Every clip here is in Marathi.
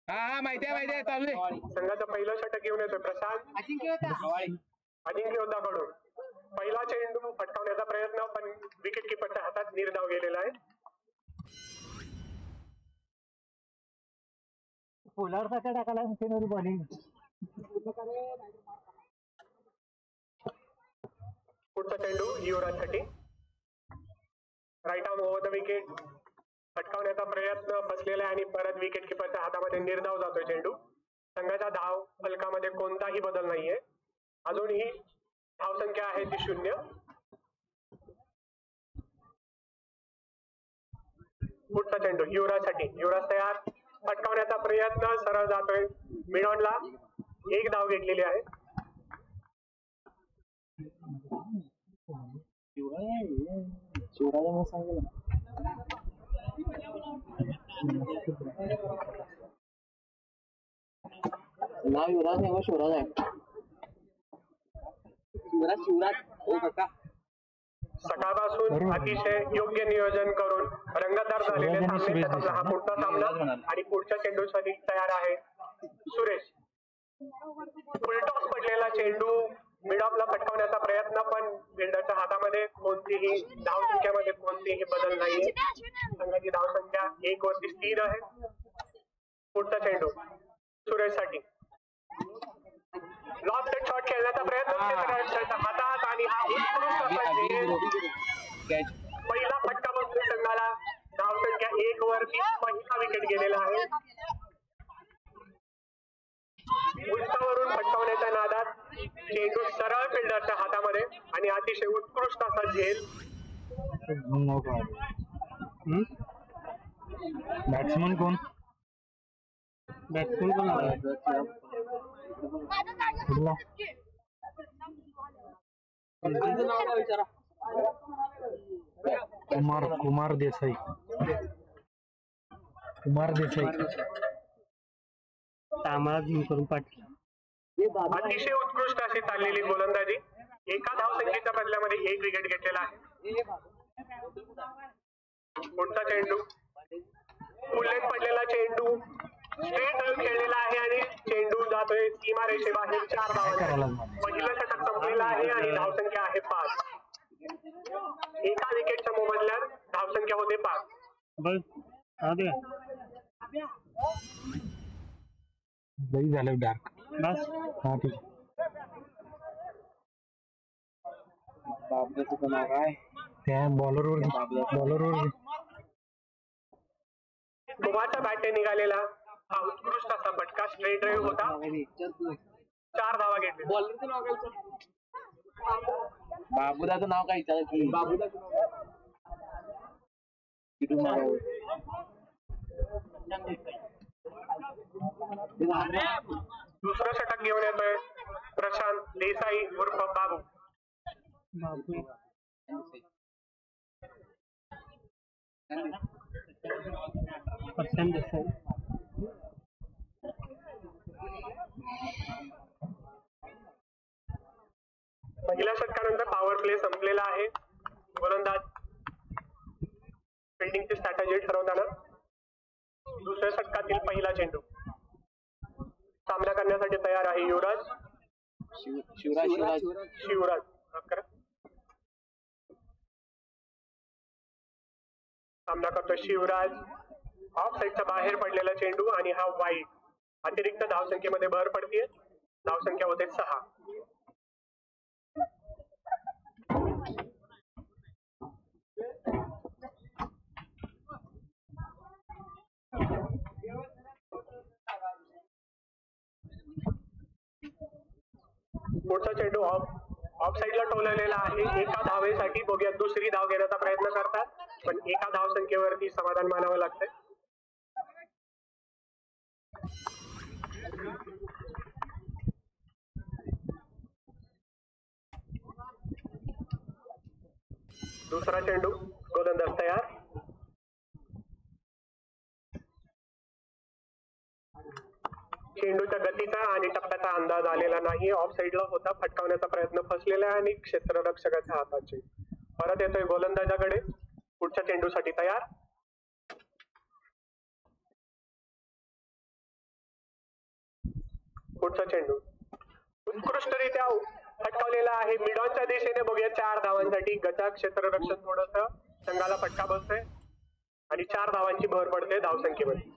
हा माहिती आहे चालू आहे. संघाचं पहिलं षटक घेऊन येतोय प्रशांत. अजिंक्य होताकडून पहिला चेंडू फटकावण्याचा प्रयत्न, पण विकेट किपरच्या हातात निर्धाव गेलेला आहे. पोलावर टाकायला बॉलिंग. पुढचा चेंडू युवराजसाठी. Right arm over the wicket. फटकावण्याचा प्रयत्न फसलेला आहे आणि परत विकेट किपरच्या हातामध्ये निर्धाव जातोय चेंडू. संघाच्या धाव फलकामध्ये कोणताही बदल नाहीये. अजूनही धावसंख्या आहे ती 0. पुढचा चेंडू युवराजसाठी. युवराज तयार. फटकावण्याचा प्रयत्न सरळ जातोय मिडॉनला. 1 धाव घेतलेली आहे. नाव युवराज नाही, शिवराज आहे. सकाळपासून अतिशय योग्य नियोजन करून रंगतदार झालेले सामने. हा पुढचा सामना आणि पुढच्या चेंडूसाठी तयार आहे सुरेश. फुलटॉस पडलेला चेंडू मिड ऑफला फटकावण्याचा प्रयत्न, पण फिल्डरच्या हातामध्ये कोणतीही धावसंख्येमध्ये कोणतीही बदल नाहीये. संघाची धावसंख्या 1 वरती स्थिर आहे. पुढचा चेंडू सुरेश साठी. लॉफ्टेड शॉट खेळण्याचा प्रयत्न हातात आणि हा पहिला फटका बसतो संघाला. धावसंख्या 1 वरती पहिला विकेट गेलेला आहे. उंचावरून फटकावण्याच्या नादात चेंडू सरळ फिल्डरच्या हातामध्ये आणि अतिशय उत्कृष्ट असा झेल. बॅट्समन कोण? कुमार देसाई. करून पाठवलं. अतिशय उत्कृष्ट अशी चाललेली गोलंदाजी. एका धावसंख्येच्या बदल्यामध्ये 1 विकेट घेतलेला आहे. पुढचा चेंडू फुल्लेत पडलेला चेंडू स्ट्रेट ड्राइव्ह खेळलेला आहे आणि चेंडू जातोय सीमारेषेबाहेर 4 धावांचा. पहिलं षटक संपलेलं आहे आणि धावसंख्या आहे 5. एका विकेटच्या मोबदल्यात धावसंख्या होते 5. झालं डार्क. बस हा ठीक. बाबल्याचं नाव काय? त्या बॉलरवर कुमारच्या बॅटने निघालेला हा उत्कृष्ट असा फटका स्ट्रेट ड्राइव्ह होता. 4 धावा घेतले. बॉलरचं नाव काय? बाबूदाचं नाव काय? दुसरं षटक घेऊन येतोय प्रशांत देसाई उर्फ बाबू. पहिल्या षटकानंतर पॉवर प्ले संपलेला आहे. गोलंदाज फिल्डिंगची स्ट्रॅटेजी ठरवताना दुसऱ्या षटकातील पहिला चेंडू. सामना करण्यासाठी तयार आहे युवराज. शिवराज सामना करतो शिवराज. ऑफ साईडच्या बाहेर पडलेला चेंडू आणि हा वाईड. अतिरिक्त धावसंख्येमध्ये भर पडते. धावसंख्या होते 6. पुढचा चेंडू ऑफ साईडला टोललेला आहे. एका धावेसाठी बघूया दुसरी धाव घेण्याचा प्रयत्न करतात, पण एका धावसंख्येवरती समाधान मानावं लागतंय. दुसरा चेंडू गोलंदाज तयार. चेंडूच्या गतीचा आणि टप्प्याचा अंदाज आलेला नाही. ऑफ साईडला होता, फटकावण्याचा प्रयत्न फसलेला आहे आणि क्षेत्ररक्षकाच्या हाताचे. परत येतोय गोलंदाजाकडे. पुढच्या चेंडूसाठी तयार. पुढचा चेंडू उत्कृष्टरित्या फटकावलेला आहे. मिडॉनच्या दिशेने बघूया 4 धावांसाठी. गचा क्षेत्ररक्षण थोडस संघाला फटका बसतोय आणि 4 धावांची भर पडते धावसंख्येमध्ये.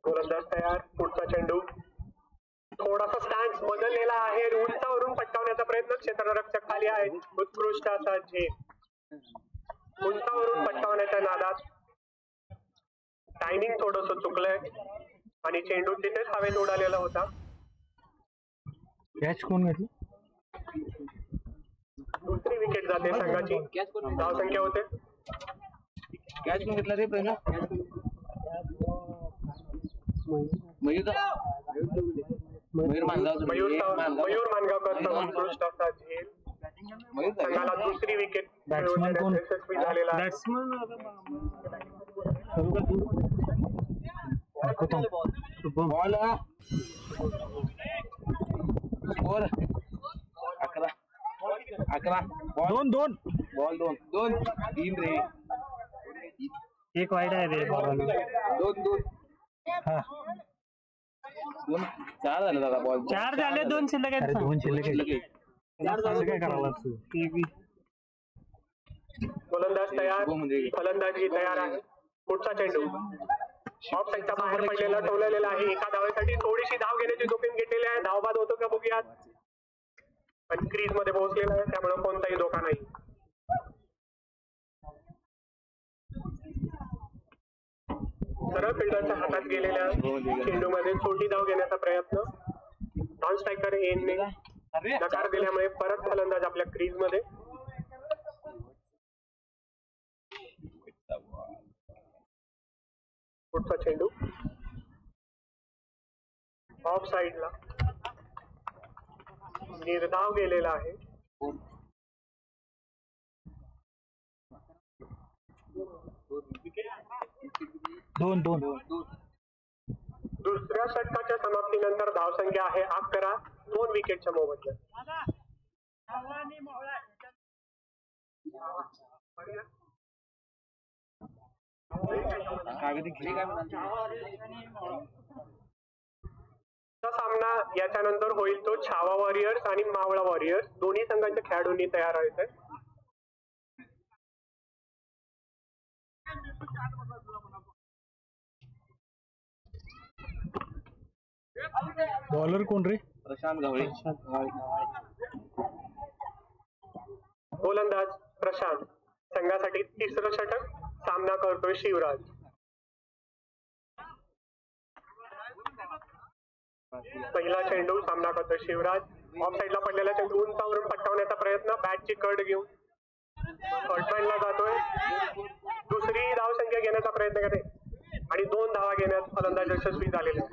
गोलंदाज तयार. पुढचा चेंडू थोडासा स्टॅन्स बदललेला आहे. उंचावरून फटकावण्याचा प्रयत्न. क्षेत्ररक्षक खाली आहे. उत्कृष्ट असा झेल. उंचावरून फटकावण्याच्या नादात टायमिंग थोडस चुकलंय आणि चेंडू तिथेच हवेत उडालेला होता. कॅच कोण घेतली? दुसरी विकेट जाते संघाची. धावसंख्या होते. कॅच कोण घेतला रे पहिला? मयूर मानगावकर उत्कृष्ट असा झेल. संघाला दुसरी विकेट यशस्वी झालेला आहे. बॉल 11 दोन बॉल 2 3 रे. एक वाईट आहे रे. 2 हा 4 झाले दादा. बॉल 4 झाले. 2 शिल्लक आहेत. 2 शिल्लक आहे. काय करावं? गोलंदाज तयार. फलंदाजी तयार आहे. पुढचा चेंडू ऑफ साईडच्या बाहेर पडलेला टोललेला आहे. एका धावेसाठी थोडीशी धाव घेण्याची जोखीम घेतलेली आहे. धावबाद होतो का बघूयात. पण क्रीज मध्ये पोहोचलेला आहे त्यामुळे कोणताही धोका नाही. सरळ फिल्डरच्या हातात गेलेल्या चेंडू मध्ये छोटी धाव घेण्याचा प्रयत्न. नॉन स्ट्रायकर एनने नकार दिल्यामुळे परत फलंदाज आपल्या क्रीज मध्ये. पुढचा चेंडू ऑफ साइडला निर्धाव गेलेला आहे. दोन दुसऱ्या षटकाच्या समाप्तीनंतर धावसंख्या आहे 11. 2 विकेटच्या मोबदल्यात. सामना याच्यानंतर होईल तो छावा वॉरियर्स आणि मावळा वॉरियर्स. दोन्ही संघांच्या खेळाडूंनी तयार आहेत. बॉलर कोण रे? प्रशांत गवळे. गोलंदाज प्रशांत. संघासाठी 3रं षटक. सामना करतोय शिवराज. पहिला चेंडू सामना करतोय शिवराज. ऑफ साइडला पडलेला चेंडू उंचावरून पटकावण्याचा प्रयत्न. बॅटची कड घेऊन थर्डमॅनला जातोय. दुसरी धावसंख्या घेण्याचा प्रयत्न करते आणि 2 धावा घेण्यात फलंदाज यशस्वी झालेले.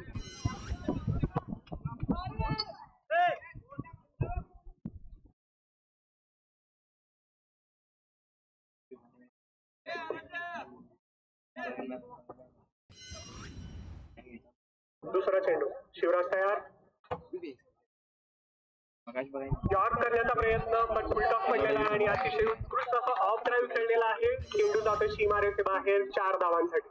दुसरा चेंडू शिवराज तयार. यॉर्क करण्याचा प्रयत्न पण फुलटॉस पडलेला आहे आणि अतिशय उत्कृष्ट असा ऑफ ड्राईव्ह खेळलेला आहे. चेंडू जातो सीमारेषे बाहेर 4 धावांसाठी.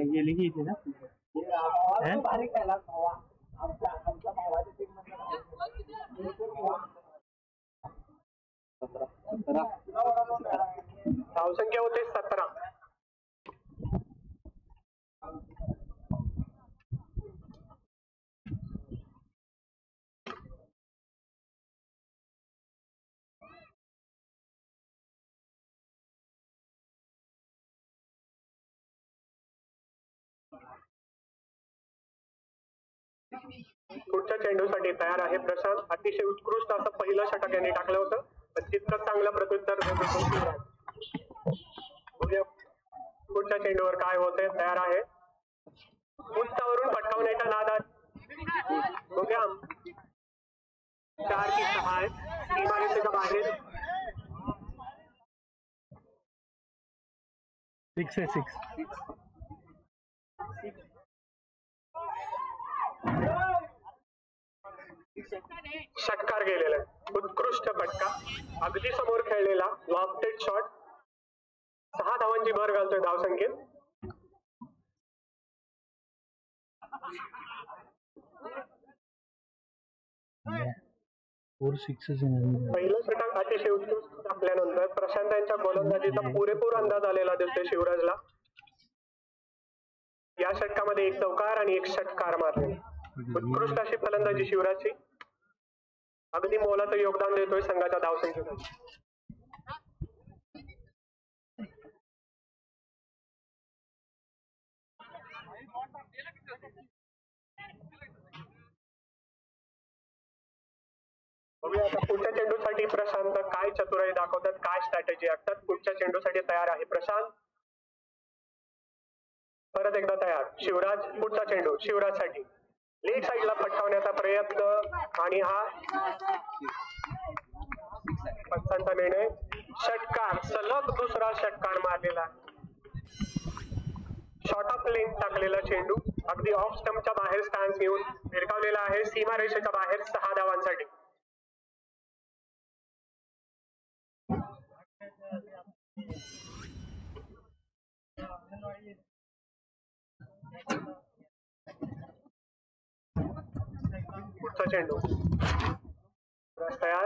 गेले की इथे ना धावसंख्या होते 17. पुढच्या चेंडूसाठी तयार आहे प्रशांत. अतिशय उत्कृष्ट असं पहिलं षटक यांनी टाकलं होतं, पण तितकं चांगलं प्रत्युत्तर पुढच्या चेंडूवर काय होतंय. तयार आहे, उंचावरून पटकावण्याच्या नादात बघूया 4 की 6 आहेत. सीमारेषेच्या बाहेर 6 आहे 6. षटकार गेलेला आहे. उत्कृष्ट फटका, अगदी समोर खेळलेला लॉफ्टेड शॉट. 6 धावांची भर घालतोय धावसंख्येत. पहिलं षटक अतिशय उत्कृष्ट टाकल्यानंतर प्रशांत यांच्या गोलंदाजीचा पुरेपूर अंदाज आलेला दिसतोय शिवराजला. या षटकामध्ये 1 चौकार आणि 1 षटकार मारले. उत्कृष्ट अशी फलंदाजी शिवराजची. अगदी मोलाचं योगदान देतोय संघाच्या धावसंख्येत. बघूया आता पुढच्या चेंडूसाठी प्रशांत काय चतुराई दाखवतात, काय स्ट्रॅटेजी आखतात. पुढच्या चेंडूसाठी तयार आहे प्रशांत. परत एकदा तयार शिवराज. पुढचा चेंडू शिवराजसाठी. लेग साईडला पटकावण्याचा प्रयत्न आणि हा पंचांचा निर्णय. षटकार, सलग दुसरा षटकार मारलेला. शॉर्ट ऑफ लेंथ टाकलेला चेंडू अगदी ऑफ स्टंपच्या बाहेर स्टॅन्स घेऊन भिरकावलेला आहे. सीमारेषेच्या बाहेर 6 धावांसाठी. पुढचा चेंडू तयार.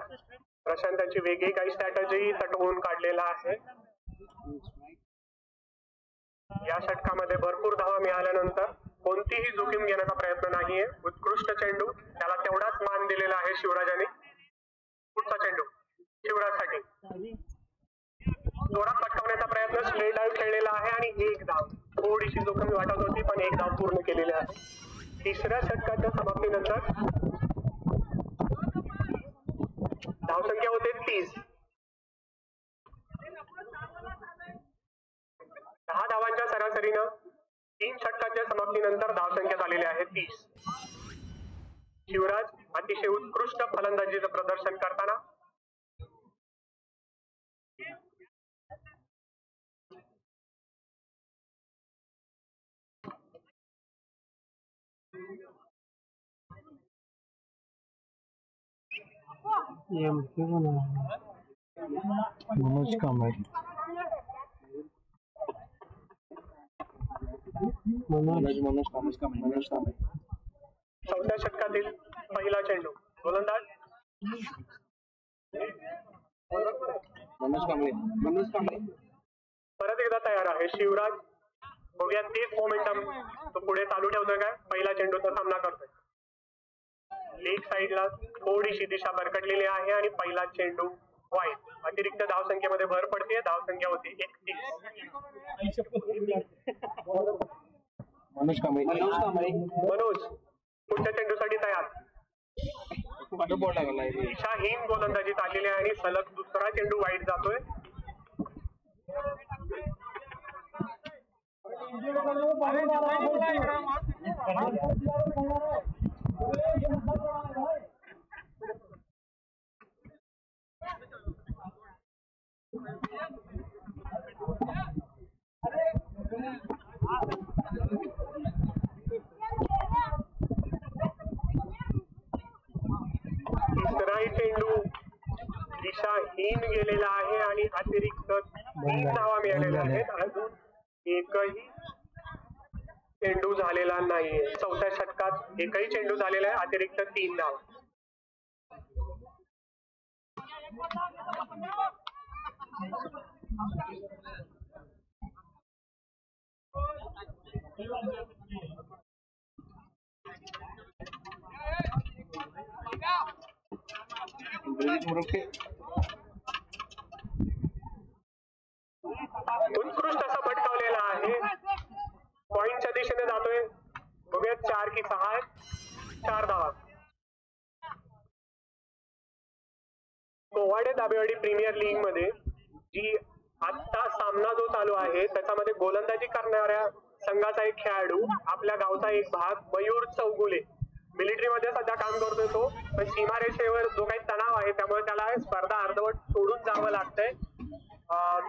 प्रशांताची वेगळी काही स्ट्रॅटेजी तटवून काढलेला आहे. या षटकामध्ये भरपूर धावा मिळाल्यानंतर कोणतीही जोखीम घेण्याचा प्रयत्न नाहीये. उत्कृष्ट चेंडू, त्याला तेवढाच मान दिलेला आहे शिवराजाने. पुढचा चेंडू शिवराजसाठी. जोरात पटकावण्याचा प्रयत्न, स्लेट डाईव्ह खेळलेला आहे आणि 1 धाव. थोडीशी जोखीम वाटत होती पण 1 धाव पूर्ण केलेली आहे. तिसऱ्या षटकाच्या समाप्तीनंतर धावसंख्या होते 30. 10 धावांच्या सरासरीनं 3 षटकाच्या समाप्तीनंतर धावसंख्या झालेली आहे 30. शिवराज अतिशय उत्कृष्ट फलंदाजीचं प्रदर्शन करताना मनोज कांबळे. चौथ्या षटकातील पहिला चेंडू. गोलंदाज मनोज कांबळे. परत एकदा तयार आहे शिवराज. बघूया तेच मोमेंटम तो पुढे चालू ठेवतोय काय. पहिला चेंडूचा सामना करतोय. लेग साईडला थोडीशी दिशा भरकटलेली आहे आणि पहिला चेंडू वाईड. अतिरिक्त धावसंख्येमध्ये भर पडते. धावसंख्या होती 31. मनोज पुढच्या चेंडूसाठी तयार. दिशाहीन गोलंदाजी चाललेली आहे आणि सलग दुसरा चेंडू वाईड जातोय. तिसराही चेंडू दिशाहीन गेलेला आहे आणि अतिरिक्त 3 धावा मिळालेल्या आहेत. अजून एकही चेंडू झालेला नाहीये. चौथ्या षटकात एकही चेंडू झालेला आहे. अतिरिक्त 3 धावा. उत्कृष्ट असा पटकावलेला आहे. पॉइंटच्या दिशेने जातोय. बघूया 4 की 6 आहेत. 4 धावा. पोवाडे दाबेवाडी प्रीमियर लीग मध्ये जी आता सामना जो चालू आहे त्याच्यामध्ये गोलंदाजी करणाऱ्या संघाचा एक खेळाडू, आपल्या गावचा एक भाग, मयूर चौगुले, मिलिटरी मध्ये सध्या काम करतोय तो, पण सीमारेषेवर जो काही तणाव आहे त्यामुळे त्याला स्पर्धा अर्धवट सोडून जावं लागतंय.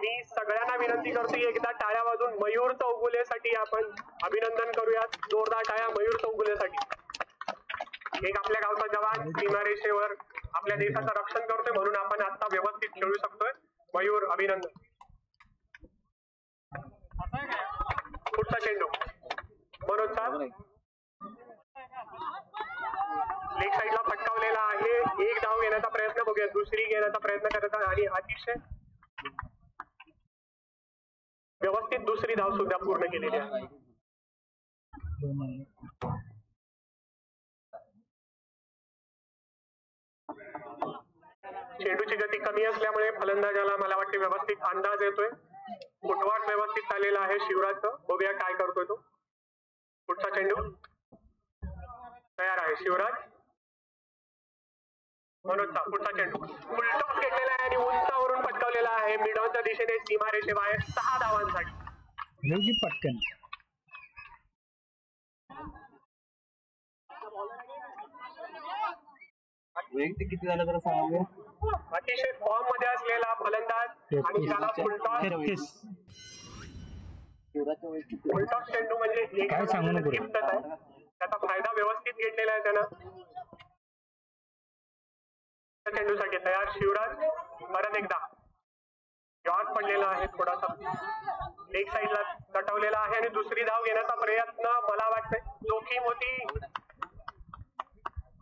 मी सगळ्यांना विनंती करतो की एकदा टाळ्या वाजून मयूर चौगुलेसाठी आपण अभिनंदन करूयात. जोरदार टाळ्या मयूर चौगुलेसाठी. एक आपल्या गावचा जवान सीमारेषेवर आपल्या देशाचं रक्षण करतोय म्हणून आपण आता व्यवस्थित खेळू शकतोय. मयूर, अभिनंदन. पुढचा चेंडू मनोजचा लेग साईडला फटकावलेला आहे. एक धाव घेण्याचा प्रयत्न बघूया. दुसरी घेण्याचा प्रयत्न करत आणि अतिशय व्यवस्थित दुसरी धाव सुद्धा पूर्ण केलेली आहे. चेंडूची गती कमी असल्यामुळे फलंदाजाला मला वाटते व्यवस्थित अंदाज येतोय. फुटवर्क व्यवस्थित चाललेला आहे शिवराजचं. बघूया काय करतोय तो. पुढचा चेंडू तयार आहे. शिवराज, मनोजचा पुढचा चेंडू फुलटॉस घेतलेला आहे आणि उंचावरून पटकावलेला आहे. मिडॉनच्या दिशेने सीमारेषेबाहेर 6 धावांसाठी. पटकन वैयक्तिक किती झालं जरा सांगा. अतिशय फॉर्म मध्ये असलेला फलंदाज आणि त्याला फुलटॉस चेंडू म्हणजे काय सांगू नको. गिफ्टच आहे. त्याचा फायदा व्यवस्थित घेतलेला आहे त्यानं. चेंडूसाठी तयार शिवराज. परत एकदा जॉर्ज पडलेला आहे. थोडासा लेग साईडला तटवलेला आहे आणि दुसरी धाव घेण्याचा प्रयत्न मला वाटतंय जोखीम होती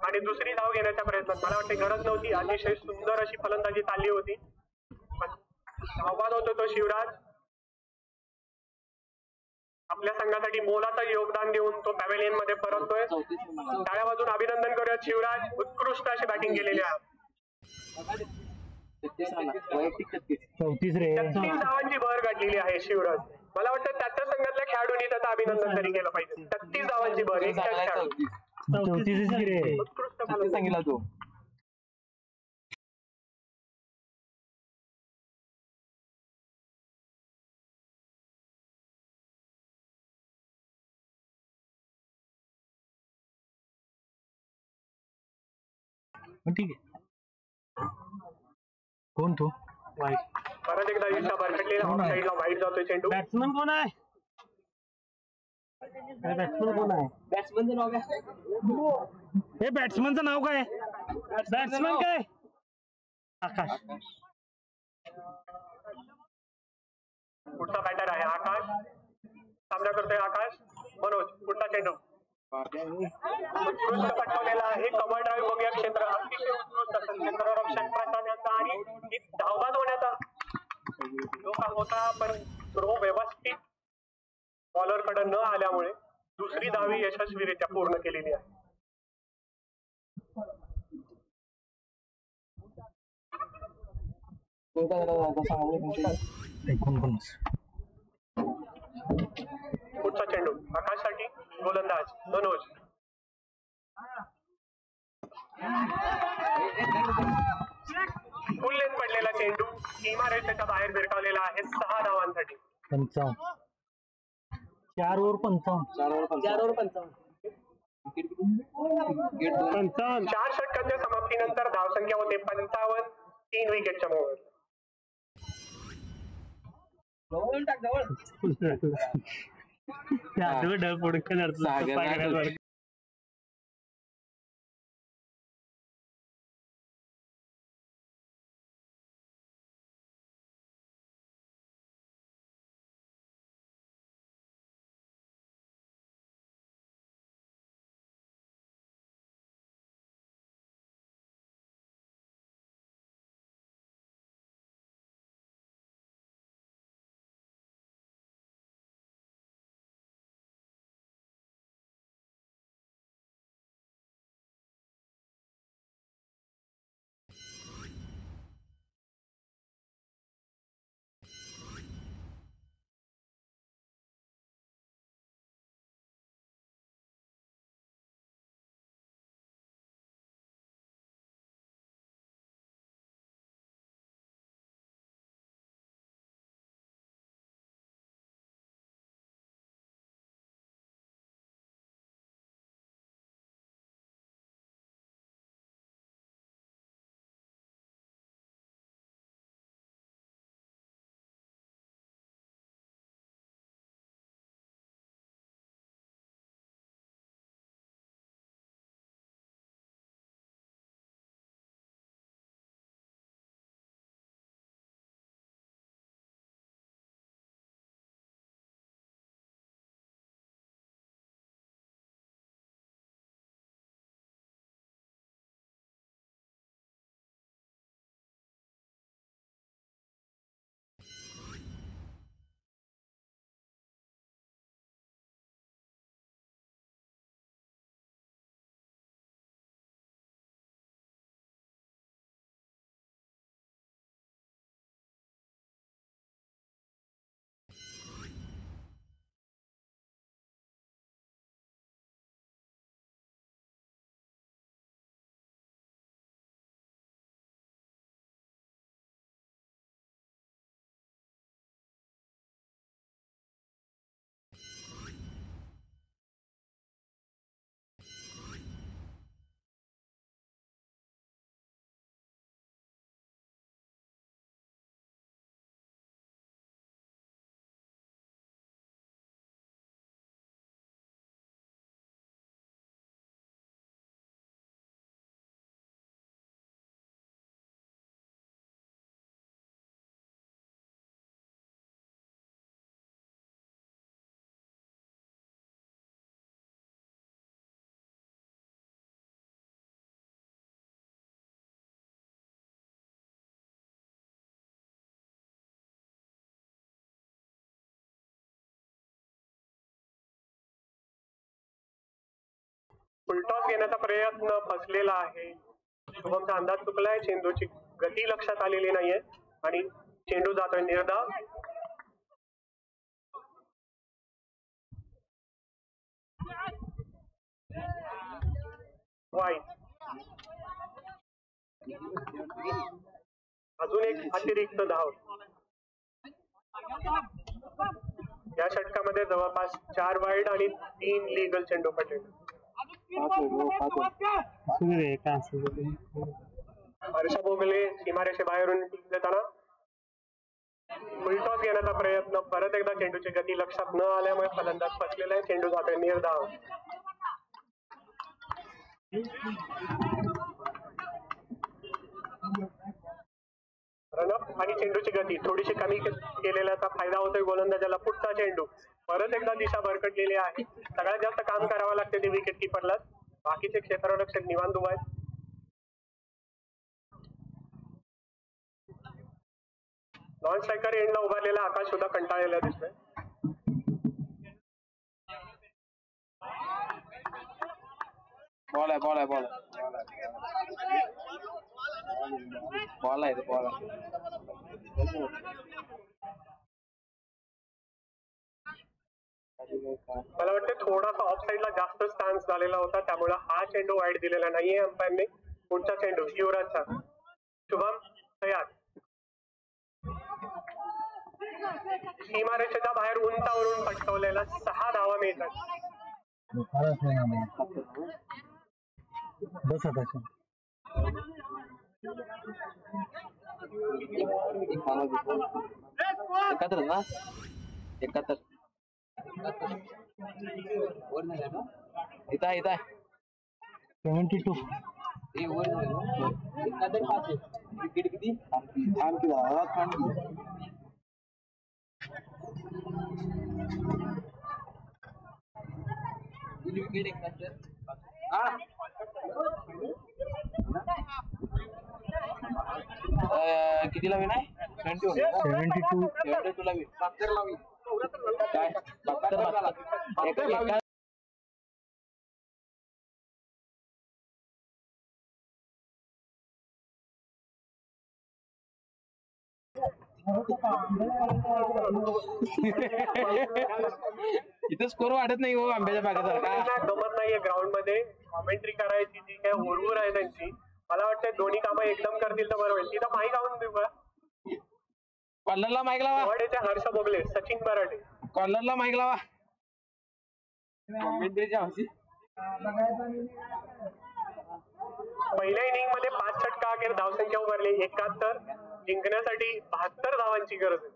आणि दुसरी धाव घेण्याच्या प्रयत्नात मला वाटते गरज नव्हती. अतिशय सुंदर अशी फलंदाजी चालली होती. धावबाद होतो तो शिवराज. आपल्या संघासाठी मोलाचं योगदान देऊन तो पॅव्हेलियन मध्ये परततोय. टाळ्या वाजून अभिनंदन करूयात शिवराज. उत्कृष्ट अशी बॅटिंग केलेली आहे. 34 रे. 36 धावांची भर गाठलेली आहे शिवराज. मला वाटतं त्याच्या संघातल्या खेळाडूंनी त्याचं अभिनंदन तरी केलं पाहिजे. 36 धावांची भर. एक खेळाडू. 34 रे. उत्कृष्ट फलंदाजी. सांगितला तो. ठीक आहे. कोण तो? वाईट. परत एकदा दिशा भरकटलेला ऑफ साईडला वाईट जातोय चेंडू. बॅट्समन कोण आहे? बॅट्समन कोण आहे? बॅट्समनचं नाव काय? हे बॅट्समनचं नाव काय? बॅट्समन काय? आकाश. पुढचा बॅटर आहे आकाश. सामना करतोय आकाश. मनोज, पुढचा चेंडू उत्कृष्ट पटवलेला आहे. कव्हर ड्राईव्ह बघूया. क्षेत्र अतिशय उत्कृष्ट असेल. क्षेत्ररक्षण प्रसाद यांचा आणि धावबाद होण्याचा धोका होता पण थ्रो व्यवस्थित बॉलर कडे न आल्यामुळे दुसरी धावी यशस्वीरित्या पूर्ण केलेली आहे. पुढचा चेंडू आकाशसाठी गोलंदाज मनोज. फुल लेन पडलेला चेंडू सीमारेषेच्या बाहेर भिरकावलेला आहे 6 धावांसाठी. 55. 4 ओव्हर 55. 4 षटकांच्या समाप्तीनंतर धावसंख्या होते 55. 3 विकेटच्या मोहर. जवळ फुलटॉस घेण्याचा प्रयत्न फसलेला आहे. शुभमचा अंदाज चुकलाय. चेंडूची गती लक्षात आलेली नाहीये आणि चेंडू जातोय निर्धाव. वाईट. अजून एक अतिरिक्त धाव. या षटकामध्ये जवळपास 4 वाईड आणि 3 लीगल चेंडू पडले. हर्ष भोगले सीमारेषेबाहेरून टीम देताना फुलटॉस घेण्याचा प्रयत्न. परत एकदा चेंडूची गती लक्षात न आल्यामुळे फलंदाज फसलेला आहे. चेंडू जातोय निर्धाव. रनअप आणि चेंडूची गती थोडीशी कमी केलेल्याचा फायदा होतोय गोलंदाजाला. पुढचा चेंडू. परत एकदा दिशा भरकटलेली आहे. सगळ्यात जास्त काम करावं लागते ते विकेट किपरला. बाकीचे क्षेत्ररक्षक निवांत उभा आहेत. नॉन स्ट्रायकर एंडला उभारलेला आकाश सुद्धा कंटाळलेला दिसतोय. बॉल आहे बॉल आहे बॉल बॉल आहे बॉल आहे. मला वाटतं थोडासा ऑफ साईडला जास्त स्टान्स झालेला होता त्यामुळे हा चेंडू वाईड दिलेला नाहीये अंपायरने. पुढचा चेंडू युवराजचा. शुभम तयार. सीमारेषेच्या बाहेर उंचावरून फटकवलेला 6 धावा मिळतात. बस आता एकत्र ना 71 इथं आहे 72. विकेट किती विकेट 71. कितीला विन आहे? 72. तुला विन 72 ला विन काय 72 इथं स्कोर वाढत नाही हो आंब्याच्या बागेसारखा. गमत नाहीये ग्राउंड मध्ये कॉमेंट्री करायची जी काय हुरहुर आहे त्यांची. मला वाटतं दोन्ही कामं एकदम करतील तर बरं होईल. तिथं माईक आणून देऊ का? कॉर्नरला माईक लावा. वडेचे हर्ष भोगले सचिन मराठे. कॉर्नरला माईक लावा. पहिल्या इनिंग मध्ये 5 षटका अखेर धावसंख्या उभारली 71. जिंकण्यासाठी 72 धावांची गरज आहे.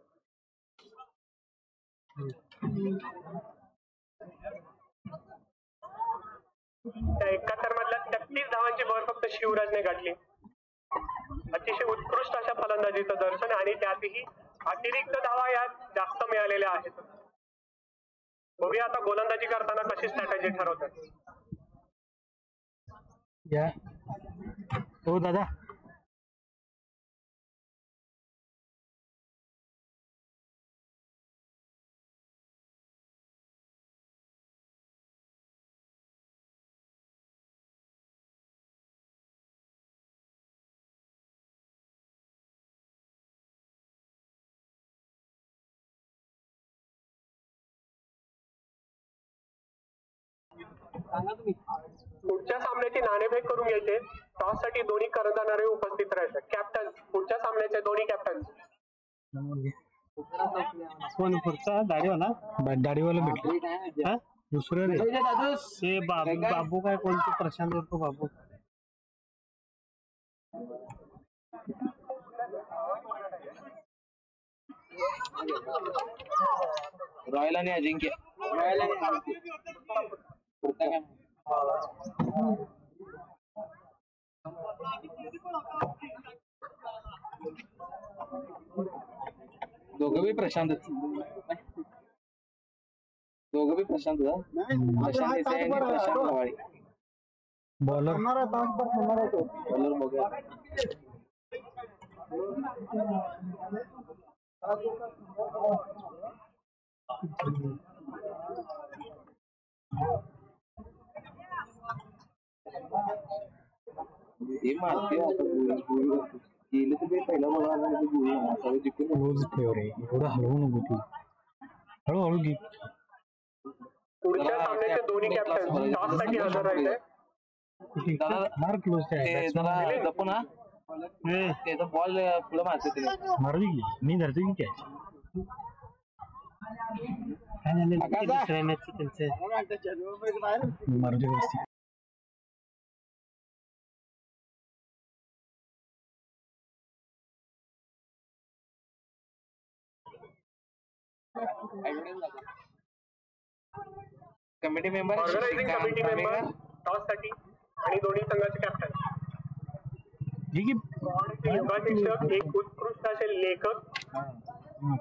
त्या 71 मधल्या 33 धावांची भर फक्त शिवराजने गाठली. अतिशय उत्कृष्ट अशा फलंदाजीचं दर्शन आणि त्यातही अतिरिक्त धावा यात जास्त मिळालेल्या आहेत. बघूया आता गोलंदाजी करताना कशी स्ट्रॅटेजी ठरवतात. या हो दादा. पुढच्या सामन्याची नाणेफेक करून घ्यायचे. टॉस साठी दोन्ही कर्णधार उपस्थित राहायचे. कॅप्टन पुढच्या सामन्याचे दोन्ही कॅप्टन. कोण पुढचा दाढीवाला? दाढीवाला भेटले हा दुसरं रे ते बाबू काय कोणते प्रशांत होतो बाबू. रॉयल आणि अजिंक्य. दोघं बी प्रशांत प्रशांत देसाई आणि प्रशांत गवाळी. बॉलर बॉलर बघूया. ते मारते आता गेले तर ते पहिला मला रोज ठेव रे, एवढं हलवू नको ती, हळूहळू घे. पुढच्या सामन्याचे दोन्ही कॅप्टन टॉस साठी हजर राहिले. मार क्लोज जपून हा, त्याचा बॉल पुढे मारते ते. मारू दे की, मी धरतो की कॅच. काय झालं दुसऱ्या मॅचचं त्यांचं, मारू दे व्यवस्थित. Committee member organising committee member toss साठी आणि दोन्ही संघाचे कॅप्टन. योगाशिक्षक एक उत्कृष्ट असे लेखक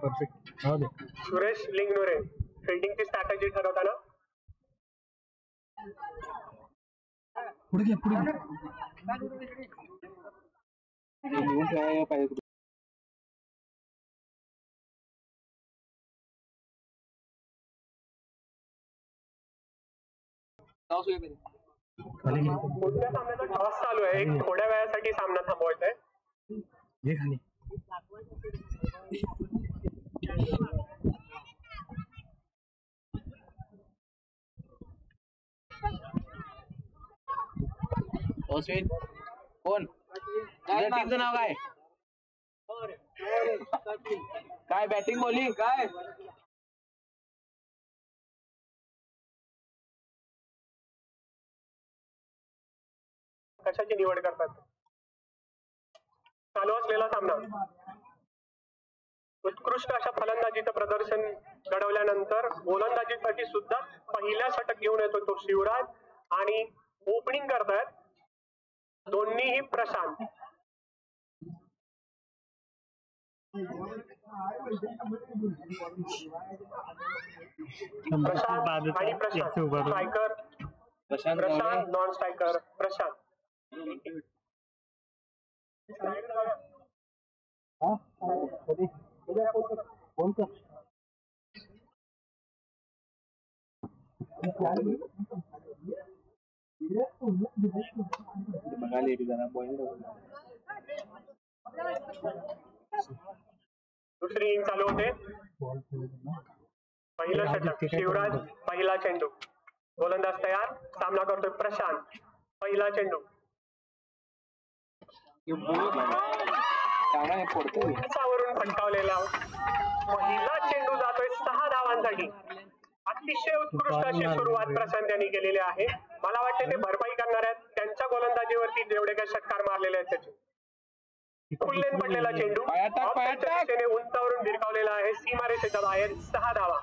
परफेक्ट. राहू दे. सुरेश लिंगनोरे फिल्डिंगची स्ट्रॅटेजी ठरवताना. पुढे घ्या, पुढे घ्या. लिहून ठेवायला पाहिजे. खाली घे. पुढच्या सामन्याचा टॉस चालू आहे. एक थोड्या वेळासाठी सामना थांबवायचा आहे. घे खाली. कोण टीमचं नाव काय? काय बॅटिंग बॉलिंग काय? कशाची निवड करतात? चालू असलेला सामना. उत्कृष्ट अशा फलंदाजीचं प्रदर्शन घडवल्यानंतर गोलंदाजीसाठी सुद्धा पहिल्या षटक घेऊन येतो तो शिवराज आणि ओपनिंग करतायत दोन्हीही प्रशांत. प्रशांत आणि Prashant striker, Prashant non striker Prashant. दुसरी इनिंग चालू होते. पहिलं षटक शिवराज, पहिला चेंडू. गोलंदाज तयार, सामना करतोय प्रशांत. पहिला चेंडू उंचावरून फटकावलेला पहिला चेंडू जातोय 6 धावांसाठी. अतिशय उत्कृष्ट अशी सुरुवात प्रशांत यांनी केलेली आहे. मला वाटते ते भरपाई करणार आहेत त्यांच्या गोलंदाजीवरती जेवढे काही षटकार मारलेले आहेत त्याचे. फुल्लेन पडलेला चेंडू दिशेने उंचावरून भिरकावलेला आहे, सीमारेषेच्या बाहेर. 6 धावा.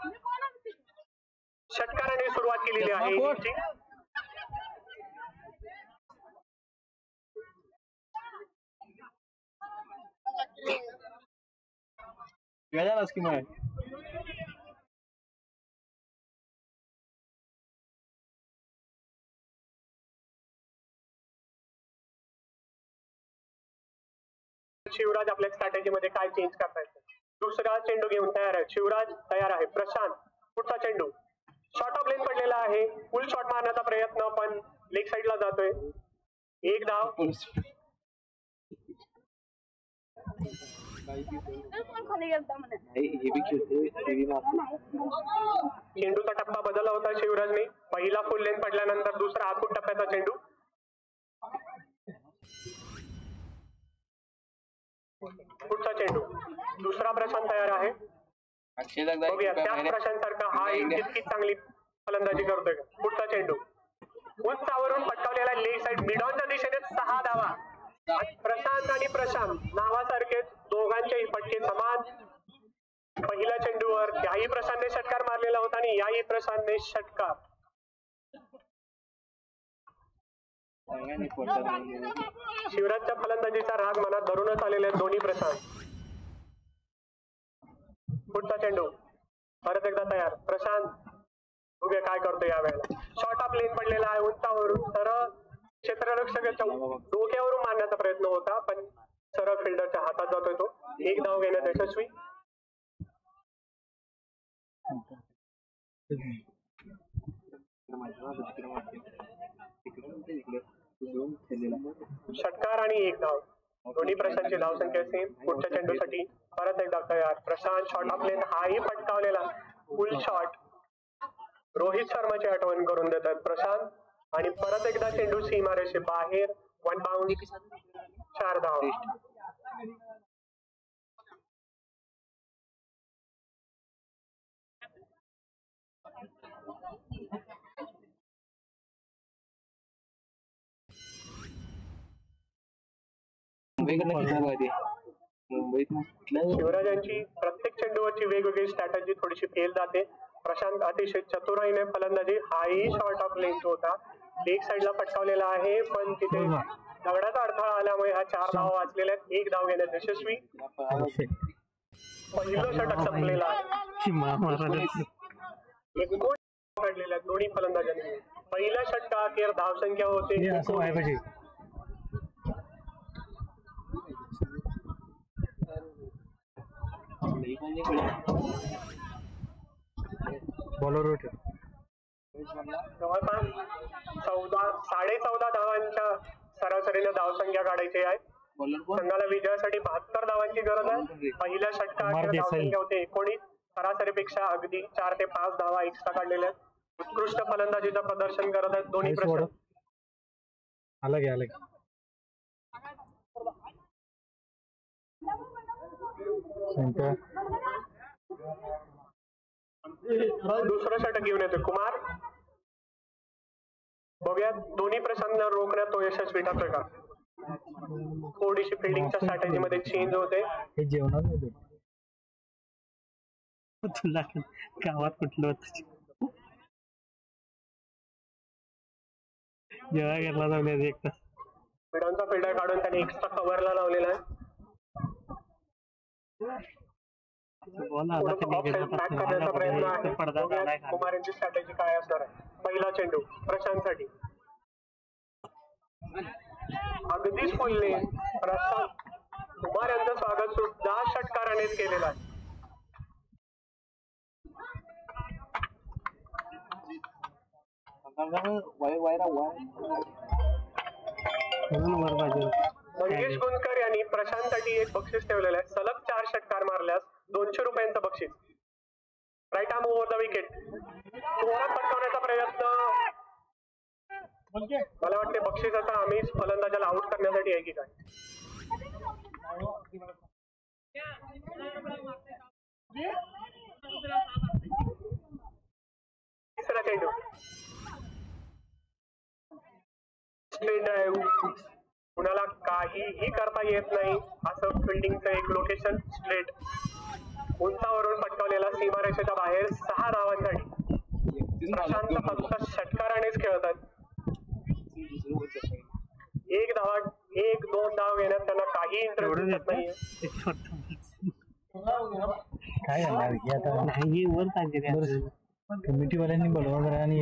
षटकाराने सुरुवात केलेली आहे इनिंगची. शिवराज आपल्या स्ट्रॅटेजी मध्ये काय चेंज करतायत? दुसरा चेंडू घेऊन तयार आहे शिवराज, तयार आहे प्रशांत. पुढचा चेंडू शॉर्ट ऑफ लेन पडलेला आहे, फुल शॉट मारण्याचा प्रयत्न पण लेग साइडला जातोय. 1 धाव. चेंडूचा टप्पा बदलला होता शिवराजने. पहिला फुल लेन पडल्यानंतर दुसरा आखूड टप्प्याचा चेंडू. पुढचा चेंडू दुसरा प्रशांत तयार आहे. बघूया त्याच प्रशांत सारखा हा इतकी चांगली फलंदाजी करतोय. पुढचा चेंडू उंचावरून फटकावलेला लेग साइड मिड ऑनच्या दिशेने. 6 धावा. प्रशांत आणि प्रशांत नावासारखेच दोघांचेही फटके समान. पहिल्या चेंडूवर याही प्रशांतने षटकार मारलेला होता आणि याही प्रशांतने षटकार. शिवराजच्या फलंदाजीचा राग मनात धरूनच आलेले आहेत दोन्ही प्रशांत. पुढचा चेंडू परत एकदा तयार प्रशांत. बघूया काय करतो या वेळेला. शॉर्ट ऑफ लेन पडलेला आहे उंचावरून. सरळ क्षेत्ररक्षकाच्या डोक्यावरून मारण्याचा प्रयत्न होता पण सरळ फिल्डरच्या हातात जातोय तो. 1 धाव घेण्यात यशस्वी. षटकार आणि 1 धाव. दोन्ही प्रशांतची धावसंख्या सेम. पुढच्या चेंडूसाठी परत एकदा तयार. प्रशांत शॉट ऑफ लेन हाही पटकावलेला फुल शॉट. रोहित शर्माची आठवण करून देतात प्रशांत. आणि परत एकदा चेंडू सीमारेषे बाहेर. 1 बाउंड. 4 धाव. शिवराजांची प्रत्येक चेंडूवरची वेगवेगळी स्ट्रॅटेजी थोडीशी फेल जाते. प्रशांत अतिशय चतुराईने फलंदाजी. हाही शॉर्ट ऑफ लेंथ होता. लेग साईडला पटकावलेला आहे पण तिथे दगडाचा अडथळा आल्यामुळे हा 4 धाव वाचलेल्या आहेत. 1 धाव घेण्यात यशस्वी. पहिलं षटक संपलेला आहे. काढलेल्या दोन्ही फलंदाजांनी. पहिल्या षटका अखेर धावसंख्या होते जवळपास 14.5 धावांच्या सरासरीने धावसंख्या काढायची आहे. संघाला विजयासाठी 72 धावांची गरज आहे. पहिल्या षटका धावसंख्या होते 19. सरासरीपेक्षा अगदी 4 ते 5 धावा एक्स्ट्रा काढलेल्या आहेत. उत्कृष्ट फलंदाजीचं प्रदर्शन करत आहेत दोन्ही प्रशांत. दुसरं षटक घेऊन येतोय कुमार. बघूया दोन्ही प्रशांतना रोखण्यात तो यशस्वी ठरतोय का. थोडीशी फिल्डिंगच्या स्ट्रॅटेजी मध्ये चेंज होते. तुला गावात कुठलं होत जेव्हा घेतला जाऊन एक तास मिडांचा फिल्डर काढून त्याने एक्स्ट्रा कव्हरला लावलेला आहे. करण्याचा प्रयत्न आहे. कुमार यांची स्ट्रॅटेजी काय असणार आहे. पहिला चेंडू प्रशांतसाठी अगदीच फुलले. कुमार यांचं स्वागत सुद्धा षटकारानेच केलेलं आहे. मंगेश गुंजकर यांनी प्रशांतसाठी एक बक्षीस ठेवलेलं आहे. सलग 4 षटकार मारल्यास 200 रुपयांचं बक्षीस. Right arm over the wicket. जोरात पटकावण्याचा प्रयत्न. मला वाटते बक्षिसाचा आम्हीच फलंदाजाला आउट करण्यासाठी आहे की काय. तिसरा चेंडू स्ट्रेट ड्राईव्ह. कुणाला काहीही करता येत नाही असं फिल्डिंगचं एक लोकेशन. स्ट्रेट उंचावरून पटकावलेला सीमारेषेच्या बाहेर 6 धावांसाठी. प्रशांत फक्त षटकारानेच खेळतात. 1-2 धाव घेण्यात त्यांना काही इंटरेस्ट दिसत नाहीये. कमिटी वाल्यांनी बोलवा करा आणि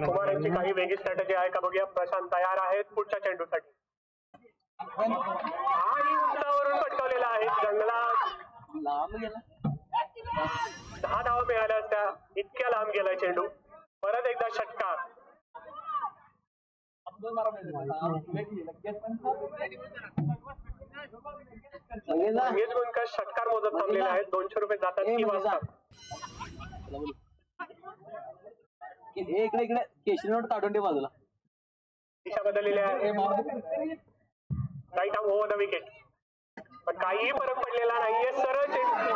कुमार यांची काही वेगळी स्ट्रॅटेजी आहे का बघूया. प्रशांत तयार आहेत पुढच्या चेंडूसाठी. आणि उंचावरून पटकावलेला आहे. जंगलात 10 धावा मिळाल्या असत्या. इतक्या लांब गेलाय चेंडू. परत एकदा षटकार. मंगेश गुंजकर षटकार मोजत थांबलेले आहेत. 200 रुपये जातात की वाजतात. इकडे केशरी नोट काढून दे बाजूला. दिशा बदललेली आहे. Right arm over the wicket. पण काहीही फरक पडलेला नाहीये. सरळ चेंडू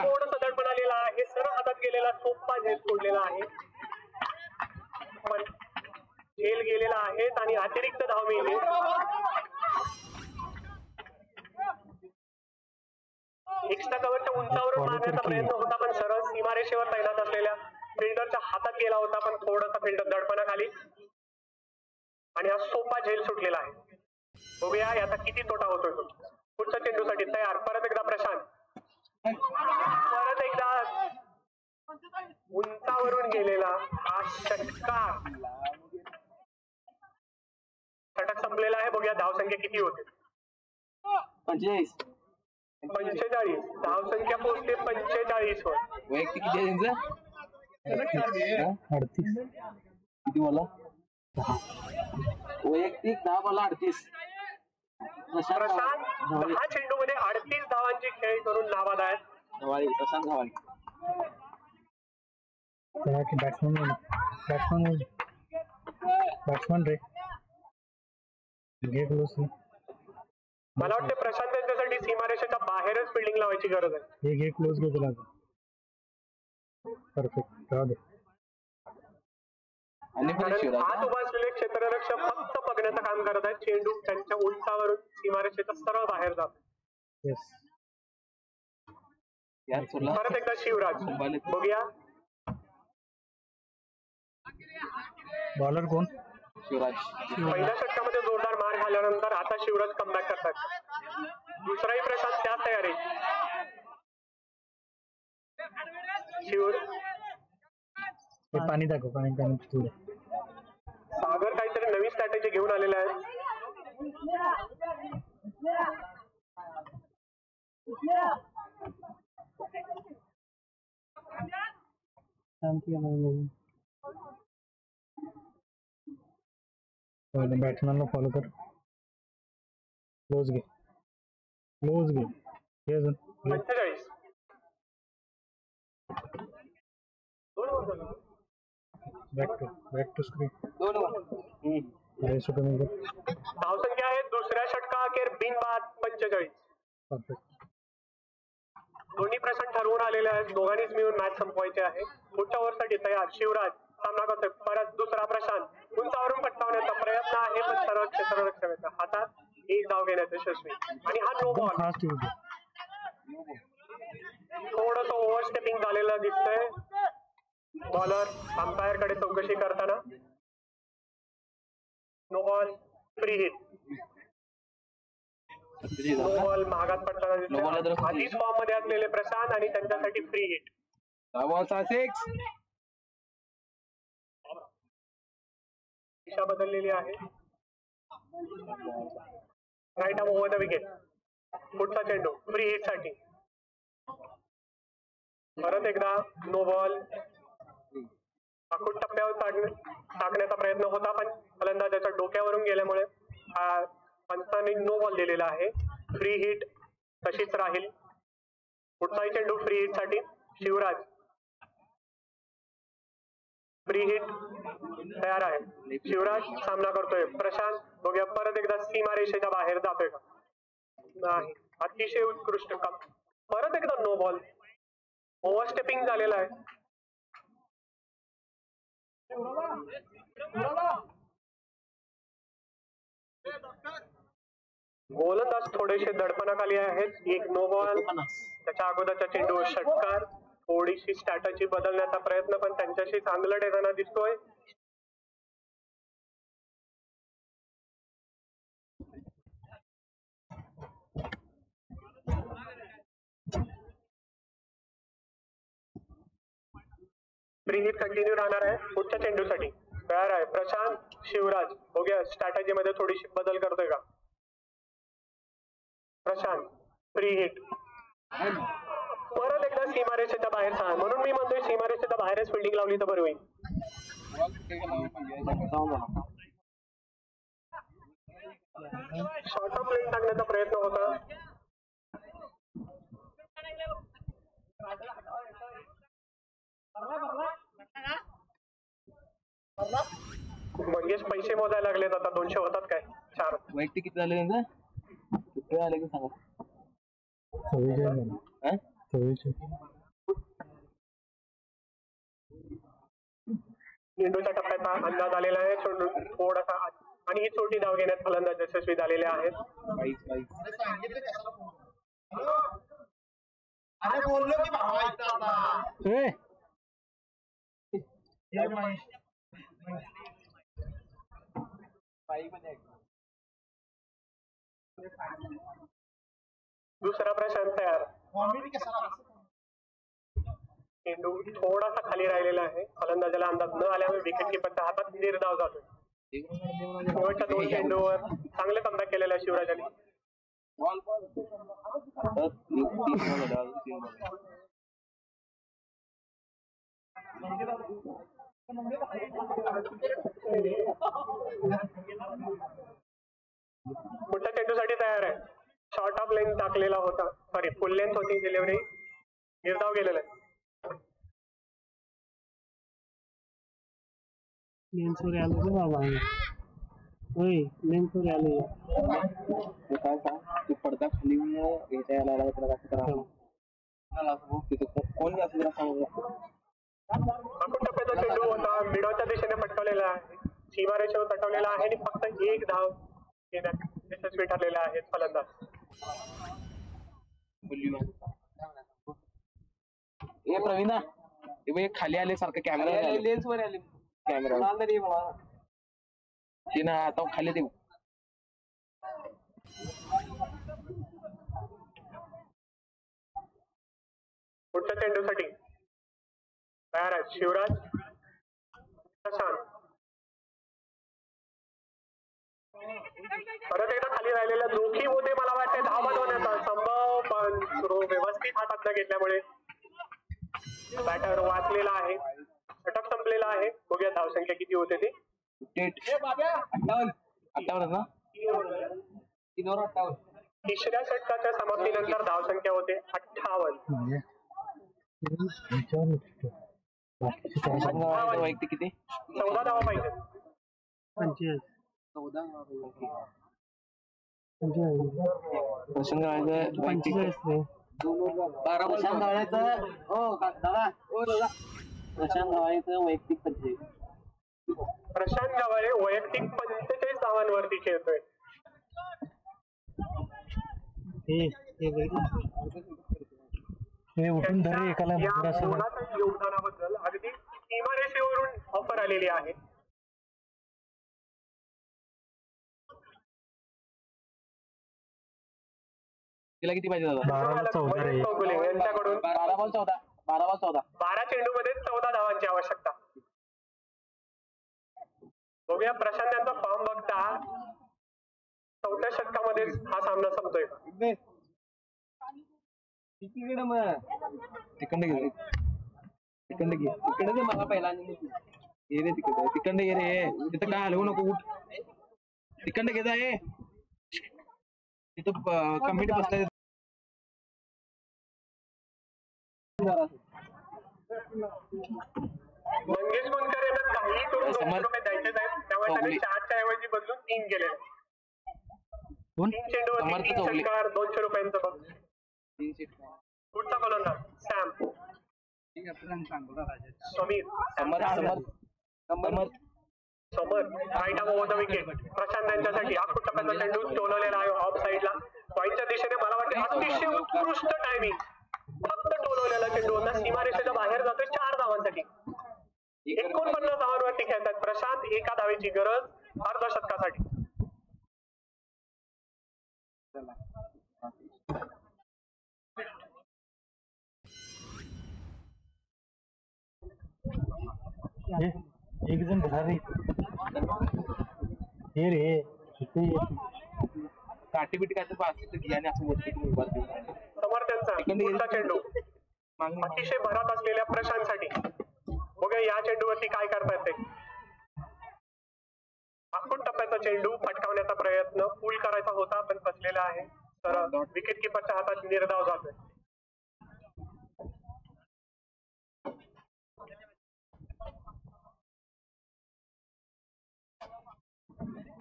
थोडं दडपण आलेला आहे. सरळ हातात गेलेला सोपा झेल सोडलेला आहे. पण झेल गेलेला आहे आणि अतिरिक्त धाव मिळाली. एक्स्ट्रा कव्हरच्या उंचावरून मारण्याचा प्रयत्न होता पण सरळ सीमारेषेवर तैनात असलेल्या फिल्डरच्या हातात गेला होता. पण थोडासा फिल्डर दडपणाखाली आणि हा सोपा झेल सुटलेला आहे. बघूया याचा किती तोटा होतोय. पुढच्या चेंडूसाठी तयार. परत एकदा प्रशांत. परत एकदा उंचावरून गेलेला हा षटकार. षटक संपलेला आहे. बघूया धावसंख्या किती होते. 45. 45 धावसंख्या पोहोचते 45 वर. वैयक्तिक किती आहे त्यांचं? 38. किती बोला? वैयक्तिक 10 बॉल 38. प्रशांत 10 चेंडूमध्ये 38 धावांची खेळी करून नाबाद आहे. गव्हाळी, प्रशांत गव्हाळी. बॅट्समन रे घे क्लोज. मला वाटतं प्रशांत त्यांच्यासाठी सीमारेषेच्या बाहेरच फिल्डिंग लावायची गरज आहे. हे घे क्लोज घे तुला. परफेक्ट राहू दे. आणि कारण आत उभा असलेले क्षेत्ररक्षक फक्त बघण्याचं काम करत आहेत. चेंडू त्यांच्या उंचावरून सीमारेषेच्या सरळ बाहेर जातो. येस. परत एकदा शिवराज बघूया. बॉलर कोण? शिवराज. पहिल्या षटकामध्ये जोरदार मार खाल्ल्यानंतर आता शिवराज कमबॅक करतात. दुसराही प्रशांत त्या तयारी. पाणी दाखव. पाणी थोडं. सागर काहीतरी नवीन स्ट्रॅटेजी घेऊन आलेला आहे. बॅट्समॅनला फॉलो कर. क्लोज घे. क्लोज घे. 45. Back to screen. धावसंख्या आहे दुसऱ्या षटका अखेर बिनबाद 45. परफेक्ट. दोन्ही प्रश्न ठरवून आलेले आहेत. दोघांनीच मिळून मॅच संपवायचे आहे. पुढच्या ओव्हरसाठी तयार. शिवराज सामना करतोय. परत दुसरा प्रशांत उंचावरून पटकावण्याचा प्रयत्न आहे पण सरळ क्षेत्ररक्षकाच्या हातात एक धाव घेण्यात यशस्वी. आणि हा नो बॉल. थोडस ओव्हरस्टेपिंग झालेलं दिसतंय. बॉलर अंपायर कडे चौकशी करताना. No ball. Free hit. No ball महागात पडताना दिसतोय. आधीच फॉर्म मध्ये असलेले प्रशांत आणि त्यांच्यासाठी फ्री हिट. दिशा बदललेली आहे. Right arm over the wicket. पुढचा चेंडू फ्री हिट साठी. परत एकदा नो बॉल. आखूड टप्प्यावर टाकण्याचा प्रयत्न होता पण फलंदाजाच्या डोक्यावरून गेल्यामुळे पंचांनी नो बॉल दिलेला आहे. फ्री हिट तशीच राहील. पुढचाही चेंडू फ्री हिट साठी. शिवराज फ्री हिट तयार आहे. शिवराज सामना करतोय. प्रशांत बघूया परत एकदा सीमारेषेच्या बाहेर जातोय का नाही. अतिशय उत्कृष्ट काम. परत एकदा नो बॉल. ओव्हरस्टेपिंग झालेला आहे. गोलंदाज थोडेसे दडपणाखाली आहेत. एक नो बॉल. त्याच्या अगोदरचा चेंडू षटकार. थोडीशी स्ट्रॅटेजी बदलण्याचा प्रयत्न पण त्यांच्याशी चांगलं देताना दिसतोय. फ्री हिट कंटिन्यू राहणार आहे. पुढच्या चेंडूसाठी तयार आहे प्रशांत. शिवराज बघूया स्ट्रॅटेजी मध्ये थोडीशी बदल करतोय का प्रशांत. Free hit. परत एकदा सीमारेषेच्या बाहेर. म्हणून मी म्हणतोय सीमारेषेच्या बाहेरच फिल्डिंग लावली तर बरं होईल. शॉर्ट ऑफ लेन टाकण्याचा प्रयत्न होता. मंगेश पैसे मोजायला लागलेत आता. 200 होतात काय? 4. वैयक्तिक किती झाले त्यांचं? किती आले की सांगा. 24. चेंडूच्या टप्प्याचा अंदाज आलेला आहे. चेंडू थोडासा आणि ही छोटी धाव घेण्यात फलंदाज यशस्वी झालेले आहेत. अरे बोललो की भावा इथं आता. दुसरा प्रश्न तयार. चेंडू थोडासा खाली राहिलेला आहे. फलंदाजाला अंदाज न आल्यामुळे विकेट किपरच्या हातात निर्धाव जातोय. शेवटच्या 2 चेंडूवर चांगले कमबॅक केलेला शिवराजाने. पुढच्या चेंडूसाठी तयार आहे. शॉर्ट ऑफ लेंथ टाकलेला होता, सॉरी फुल लेंथ होती डिलिव्हरी, निर्धाव गेलेला आहे. लेन्सवर आलो रे बाबा. होय लेन्सवर आलो. काय सांग तू पडदा खाली घेता यायला लागला त्याला कसं करावं कोण असं सांगू. अकूट टप्प्याचा चेंडू होता, मिडॉच्या दिशेने फटकवलेला आहे, सीमारेषेवर तटवलेला आहे आणि फक्त एक धाव घेण्यात यशस्वी ठरलेला आहे फलंदाज. ए प्रवीणा हे खाली आले सारखं कॅमेरा लेन्स वर आले कॅमेरा ते ना आता खाली देऊ. पुढच्या चेंडूसाठी तयार आहे शिवराज, प्रशांत. परत एकदा खाली राहिलेल्या दोघी होते मला वाटते धाव बनवण्याचा संभव, पण सुरू व्यवस्थित हातात न घेतल्यामुळे बॅटर वाचलेला आहे. षटक संपलेला आहे. बघूया धावसंख्या किती होते ती. 58 ना 58. तिसऱ्या षटकाच्या समाप्तीनंतर धावसंख्या होते 58. वैयक्तिक किती 14 धावा पाहिजे. 45. प्रशांत गव्हाळेचं वैयक्तिक 45. प्रशांत गव्हाळे वैयक्तिक 45 धावांवरती खेळतोय. योगदानाबद्दल अगदी सीमारेषेवरून ऑफर आलेली आहे. तिला किती पाहिजे दादा? 12 चेंडू मध्ये 14 धावांची आवश्यकता. बघूया प्रशांत यांचा फॉर्म बघता 4थ्या षटकामध्ये हा सामना संपतोय. तिकडे मला पहिला ये रे तिकडे ये रे तिथं काय हलवू नको. उठ तिकडे घेत आहे तिथं कमिटी बसलाय. मंगेश बनकर यांना काही करून 200 रुपये द्यायचे आहेत, त्यामुळे त्यांनी 4च्या ऐवजी बदलून 3 केले. 3 चेंडूवरती 3 षटकार 200 रुपयांचं बघ. पुढचा गोलंदाज Sam, Sameer, Samar right off over the wicket. Prashant यांच्यासाठी अकूट टप्प्याचा चेंडू टोलवलेला आहे ऑफ साईडला. पॉईंटच्या दिशेने मला वाटते अतिशय उत्कृष्ट टायमिंग. फक्त टोलवलेला चेंडू होता, सीमारेषेच्या बाहेर जातोय 4 धावांसाठी. 49 धावांवरती खेळतात प्रशांत. एका धावेची गरज अर्धशतकासाठी. एक जण घरारी हे रे काठी बिटी काय घ्या आणि असं बोलते की समोर त्यांचा पुढचा चेंडू अतिशय भरात असलेल्या प्रशांतसाठी. बघूया या चेंडूवरती काय करतायत ते. अकूट टप्प्याचा चेंडू फटकावण्याचा प्रयत्न पूल करायचा होता पण फसलेला आहे. तर विकेट किपरच्या हातात निर्धाव जातोय.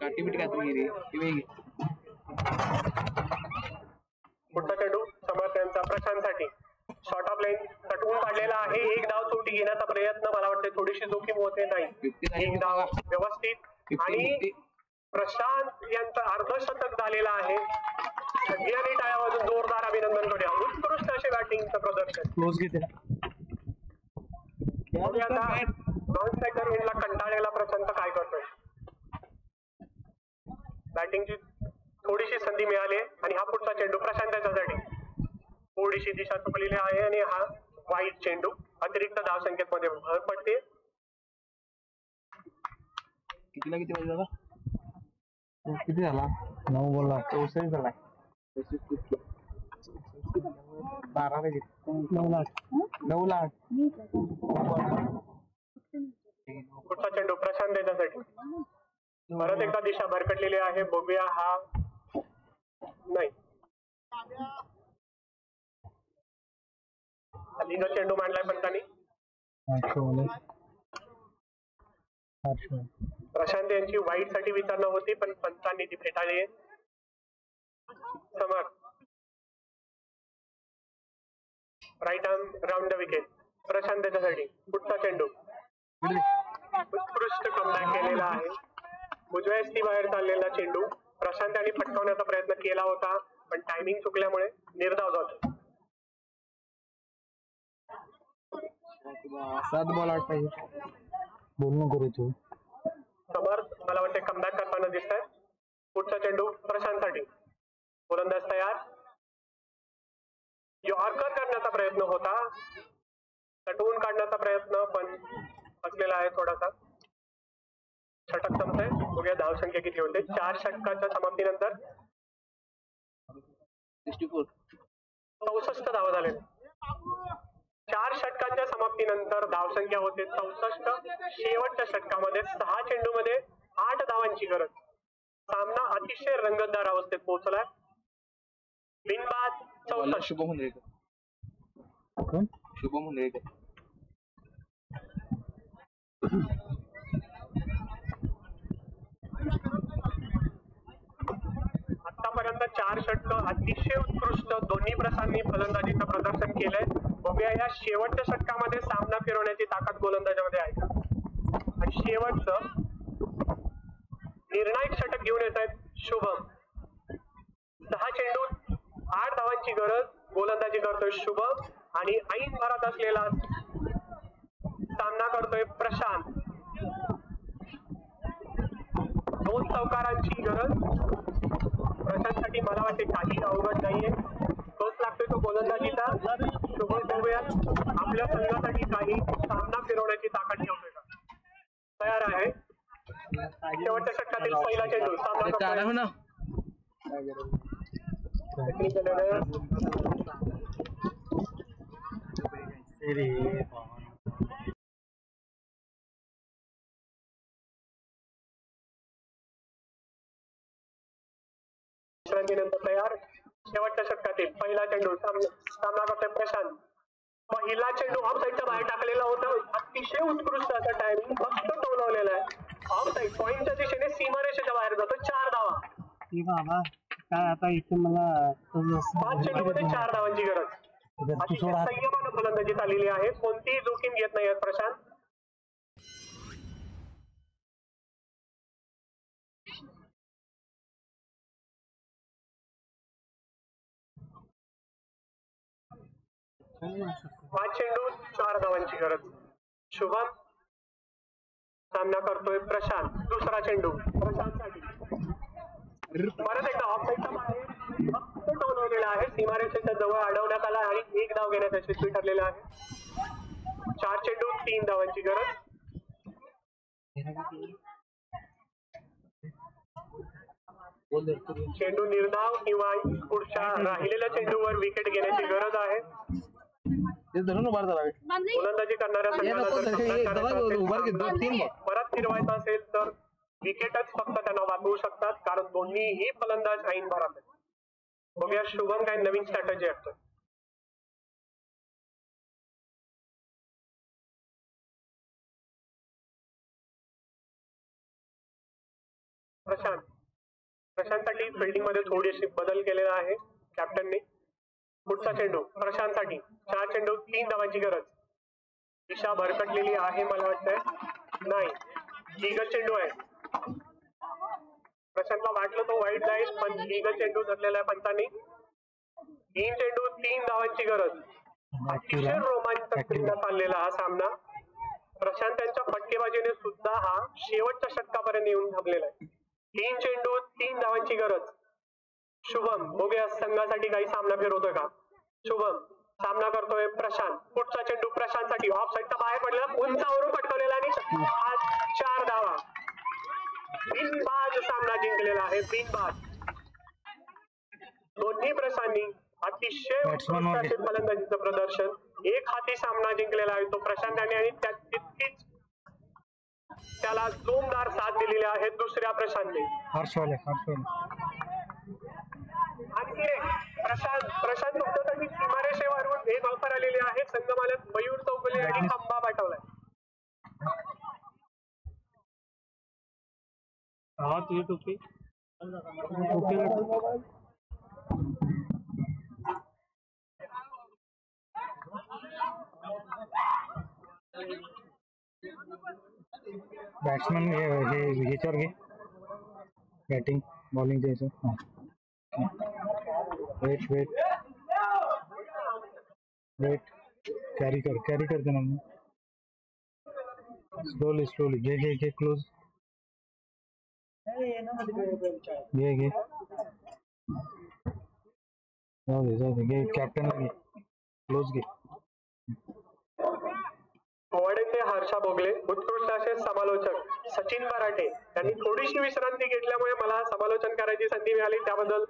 काठी बिटी काय पुढचा चेंडू समर्थ्यांचा प्रशांतसाठी. शॉर्ट ऑफ लाईन तटवून काढलेला आहे. एक धाव चोटी घेण्याचा प्रयत्न. मला वाटते थोडीशी जोखीम होते नाही. एक धाव व्यवस्थित आणि प्रशांत यांचं अर्धशतक झालेलं आहे. सगळ्यांनी टाळ्या वाजून जोरदार अभिनंदन करूया. उत्कृष्ट असे बॅटिंगचं प्रदर्शन. क्लोज घेते नॉन स्ट्रायकर एंडला कंटाळलेला प्रशांत काय करतोय. बॅटिंगची थोडीशी संधी मिळाली आणि हा पुढचा चेंडू प्रशांत यांच्यासाठी. थोडीशी दिशा चुकलेली आहे आणि हा वाईट चेंडू. अतिरिक्त धावसंख्येत मध्ये भर पडते. किती पाहिजे दादा? किती झाला? 9 बोलला 64 झाला. 12 ला घेतली. 9 लाख 9 लाख. पुढचा चेंडू प्रशांत त्याच्यासाठी. परत एकदा दिशा भरकटलेली आहे. बघूया हा नाही. लीगल चेंडू मांडलाय पंतांनी. प्रशांत यांची वाईट साठी विचारणा होती पण पंतांनी ती फेटाळली. Samar right arm round the wicket. Prashant त्याच्यासाठी. पुढचा चेंडू उत्कृष्ट कमबॅक केलेला आहे. उजव्या ती बाहेर चाललेला चेंडू प्रशांतांनी फटकावण्याचा प्रयत्न केला होता पण टायमिंग चुकल्यामुळे निर्धाव जातो. 7 बॉल 8 पाहिजे. बोलणं करू तू. समर मला वाटते कमबॅक करताना दिसत आहे. पुढचा चेंडू प्रशांतसाठी. गोलंदाज तयार. यॉर्कर करण्याचा प्रयत्न होता. तटवून काढण्याचा प्रयत्न पण असलेला आहे थोडासा. षटक संपतंय. बघूया धावसंख्या किती होते. 4 षटकाच्या समाप्तीनंतर 64 धावा झाले. 4 षटकांच्या समाप्तीनंतर धावसंख्या होते 64. शेवटच्या षटकामध्ये 6 चेंडूमध्ये 8 धावांची गरज. सामना अतिशय रंगतदार अवस्थेत पोहोचलाय. बिनबाद 64. शुभम हुंडरेकर. शुभम हुंडरेकर. आतापर्यंत 4 षटक अतिशय उत्कृष्ट दोन्ही प्रसांनी फलंदाजीचं प्रदर्शन केलंय. बघूया या शेवटच्या षटकामध्ये सामना फिरवण्याची ताकद गोलंदाजामध्ये आहे का. आणि शेवटचं निर्णायक षटक घेऊन येत आहेत शुभम. 6 चेंडू 8 धावांची गरज. गोलंदाजी करतोय शुभम आणि ऐन भरात असलेला सामना करतोय प्रशांत. 2 चौकारांची गरज प्रशांतसाठी. मला वाटते काही अवघड नाहीये. तोच लागतोय तो गोलंदाजीचा. शुभम बघूया आपल्या संघासाठी काही सामना फिरवण्याची ताकद ठेवतोय का. तयार आहे. शेवटच्या षटकातील पहिला चेंडू. सामना विश्रांतीनंतर तयार. शेवटच्या षटकातील पहिला चेंडू. सामना करतोय प्रशांत. पहिला चेंडू ऑफ साईडच्या बाहेर टाकलेला होता. अतिशय उत्कृष्ट असा टायमिंग फक्त टोलवलेला आहे. ऑफ साईड पॉईंटच्या दिशेने सीमारेषेच्या बाहेर जातो. 4 धावा. बाबा काय आता इथे मला 5 चेंडूमध्ये 4 धावांची गरज. अतिशय संयमानं फलंदाजी चाललेली आहे. कोणतीही जोखीम घेत नाही प्रशांत. पाच चेंडू 4 धावांची गरज. शुभम सामना करतोय प्रशांत. दुसरा चेंडू प्रशांतसाठी. परत एकदा ऑफ साईडचा बाहेर फक्त टोलवलेला आहे. सीमारेषेच्या जवळ अडवण्यात आला आणि 1 धाव घेण्यात यशस्वी ठरलेला आहे. 4 चेंडू 3 धावांची गरज. चेंडू निर्धाव किंवा पुढच्या राहिलेल्या चेंडूवर विकेट घेण्याची गरज आहे. गोलंदाजी करणाऱ्या परत फिरवायचा असेल तर विकेटच फक्त त्यांना वाचवू शकतात कारण दोन्हीही फलंदाज ऐन भरात आहेत. बघूया शुभम काय नवीन स्ट्रॅटेजी असतो. प्रशांतसाठी फिल्डिंग मध्ये थोडीशी बदल केलेला आहे कॅप्टनने. पुढचा चेंडू प्रशांतसाठी. 4 चेंडू 3 धावांची गरज. दिशा भरकटलेली आहे मला वाटतंय. नाही, लीगल चेंडू आहे. प्रशांतला वाटलं तो वाईट जाईल पण लीगल चेंडू धरलेला आहे पंतांनी. 3 चेंडू 3 धावांची गरज. अतिशय रोमांचक चाललेला हा सामना. प्रशांत यांच्या फटकेबाजीने सुद्धा हा शेवटच्या षटकापर्यंत येऊन थांबलेला आहे. 3 चेंडू 3 धावांची गरज. शुभम बघूया संघासाठी काही सामना फिरवतोय का. शुभम सामना करतोय प्रशांत. पुढचा चेंडू प्रशांतसाठी. ऑफ साईडचा बाहेर पडलेला उंचावरून पटकवलेला आणि 4 धावा. बिनबाद सामना जिंकलेला आहे. बिनबाद. दोन्ही अतिशय Batsman उत्कृष्ट वगैरे. असे फलंदाजीचं प्रदर्शन, एक हाती सामना जिंकलेला आहे तो प्रशांत याने आणि त्यात तितकीच त्याला जोमदार साथ दिलेली आहे दुसऱ्या प्रशांतने. हर्षवाले आणखी एक प्रशांत तुमच्यासाठी सीमारेषेवरून एक ऑफर आलेली आहे. संघमालक मयूर चौगुले यांनी खंबा पाठवलाय. हा तुझी टोपी बॅट्समन हे ह्याच्यावर घे बॅटिंग बॉलिंग द्यायचं. वेट कॅरी करते ना. स्लोली घे क्लोज घे जाऊ दे घे कॅप्टन घे क्लोज घे. पोवाड्याचे हर्षा भोगले, उत्कृष्ट असे समालोचक सचिन बराटे यांनी थोडीशी विश्रांती घेतल्यामुळे मला समालोचन करायची संधी मिळाली, त्याबद्दल